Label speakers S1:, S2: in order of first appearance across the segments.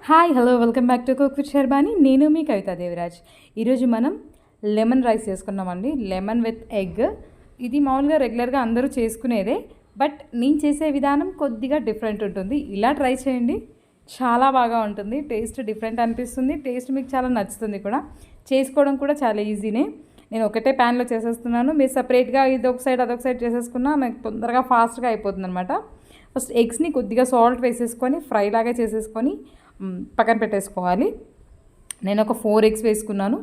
S1: Hi hello welcome back to cook with Sharbani. నేను మీ కవితా దేవిరాజ్. ఈరోజు మనం లెమన్ రైస్ చేసుకున్నామండి. Lemon with egg. ఇది మామూలుగా రెగ్యులర్గా అందరూ చేసుకునేదే, బట్ నేను చేసే విధానం కొద్దిగా డిఫరెంట్ ఉంటుంది. ఇలా ట్రై చేయండి, చాలా బాగా ఉంటుంది. టేస్ట్ డిఫరెంట్ అనిపిస్తుంది, టేస్ట్ మీకు చాలా నచ్చుతుంది కూడా. చేసుకోవడం కూడా చాలా ఈజీనే. నేను ఒకటే ప్యాన్లో చేసేస్తున్నాను. మీరు సపరేట్గా ఇదొక సైడ్ అదొక సైడ్ చేసేసుకున్నా మీకు తొందరగా ఫాస్ట్గా అయిపోతుంది అనమాట. ఫస్ట్ ఎగ్స్ని కొద్దిగా సాల్ట్ వేసేసుకొని ఫ్రై లాగా చేసేసుకొని పక్కన పెట్టేసుకోవాలి. నేను ఒక 4 ఎగ్స్ వేసుకున్నాను.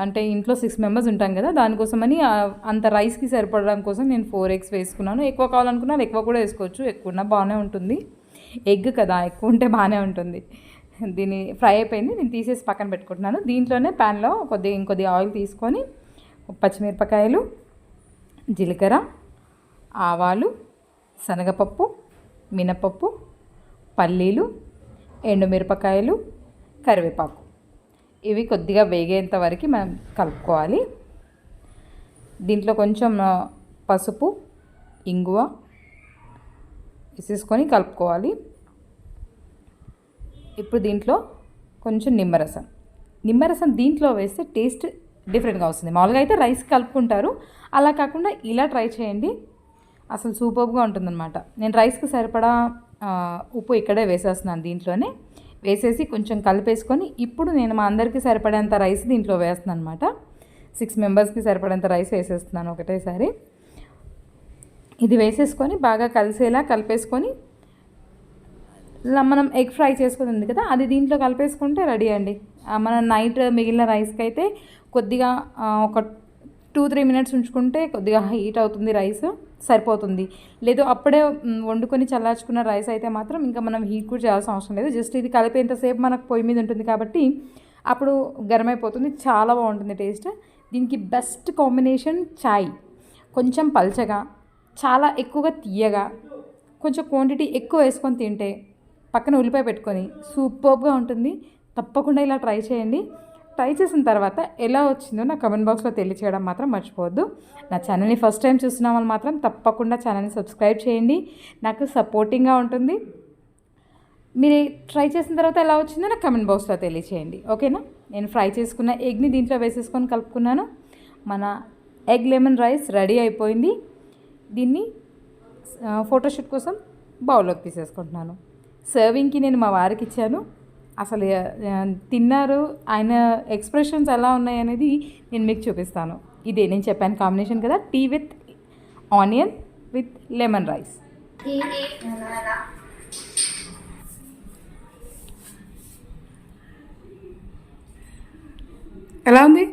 S1: అంటే ఇంట్లో 6 మెంబర్స్ ఉంటాం కదా, దానికోసమని అంత రైస్కి సరిపడడం కోసం నేను 4 ఎగ్స్ వేసుకున్నాను. ఎక్కువ కావాలనుకున్నా ఎక్కువ కూడా వేసుకోవచ్చు, ఎక్కువ ఉన్నా బాగానే ఉంటుంది. ఎగ్ కదా, ఎక్కువ ఉంటే బాగానే ఉంటుంది. దీన్ని ఫ్రై అయిపోయింది, నేను తీసేసి పక్కన పెట్టుకుంటున్నాను. దీంట్లోనే ప్యాన్లో ఇంకొద్ది ఆయిల్ తీసుకొని పచ్చిమిరపకాయలు, జీలకర్ర, ఆవాలు, శనగపప్పు, మినపప్పు, పల్లీలు, ఎండుమిరపకాయలు, కరివేపాకు ఇవి కొద్దిగా వేగేంత వరకు మనం కలుపుకోవాలి. దీంట్లో కొంచెం పసుపు, ఇంగువ వేసేసుకొని కలుపుకోవాలి. ఇప్పుడు దీంట్లో కొంచెం నిమ్మరసం దీంట్లో వేస్తే టేస్ట్ డిఫరెంట్గా వస్తుంది. మామూలుగా అయితే రైస్ కలుపుకుంటారు, అలా కాకుండా ఇలా ట్రై చేయండి, అసలు సూపర్గా ఉంటుందన్నమాట. నేను రైస్కి సరిపడా ఉప్పు ఇక్కడే వేసేస్తున్నాను. దీంట్లోనే వేసేసి కొంచెం కలిపేసుకొని ఇప్పుడు నేను మా అందరికీ సరిపడేంత రైస్ దీంట్లో వేస్తున్నాను అనమాట. 6 మెంబర్స్కి సరిపడేంత రైస్ వేసేస్తున్నాను ఒకటేసారి. ఇది వేసేసుకొని బాగా కలిసేలా కలిపేసుకొని మనం ఎగ్ ఫ్రై చేసుకుని ఉంది కదా, అది దీంట్లో కలిపేసుకుంటే రెడీ అండి. మనం నైట్ మిగిలిన రైస్కి అయితే కొద్దిగా ఒక 2-3 మినిట్స్ ఉంచుకుంటే కొద్దిగా హీట్ అవుతుంది, రైస్ సరిపోతుంది. లేదు అప్పుడే వండుకొని చల్లార్చుకున్న రైస్ అయితే మాత్రం ఇంకా మనం హీట్ కూడా చేయాల్సిన అవసరం లేదు. జస్ట్ ఇది కలిపేంతసేపు మనకు పొయ్యి మీద ఉంటుంది కాబట్టి అప్పుడు గరం అయిపోతుంది, చాలా బాగుంటుంది టేస్ట్. దీనికి బెస్ట్ కాంబినేషన్ చాయ్. కొంచెం పల్చగా, చాలా ఎక్కువగా తీయగా, కొంచెం క్వాంటిటీ ఎక్కువ వేసుకొని తింటే పక్కన ఉల్లిపాయ పెట్టుకొని సూపర్గా ఉంటుంది. తప్పకుండా ఇలా ట్రై చేయండి. ట్రై చేసిన తర్వాత ఎలా వచ్చిందో నా కమెంట్ బాక్స్లో తెలియచేయడం మాత్రం మర్చిపోవద్దు. నా ఛానల్ని ఫస్ట్ టైం చూస్తున్న వాళ్ళు మాత్రం తప్పకుండా ఛానల్ని సబ్స్క్రైబ్ చేయండి, నాకు సపోర్టింగ్గా ఉంటుంది. మీరు ట్రై చేసిన తర్వాత ఎలా వచ్చిందో నాకు కమెంట్ బాక్స్లో తెలియచేయండి, ఓకేనా. నేను ఫ్రై చేసుకున్న ఎగ్ని దీంట్లో వేసేసుకొని కలుపుకున్నాను. మన ఎగ్ లెమన్ రైస్ రెడీ అయిపోయింది. దీన్ని ఫోటోషూట్ కోసం బౌల్లోకి తీసేసుకుంటున్నాను. సర్వింగ్కి నేను మా వారికి ఇచ్చాను. అసలు తిన్నారు, ఆయన ఎక్స్ప్రెషన్స్ ఎలా ఉన్నాయి అనేది నేను మీకు చూపిస్తాను. ఇదే నేను చెప్పాను కాంబినేషన్ కదా, tea with onion with lemon rice. ఎలా ఉంది?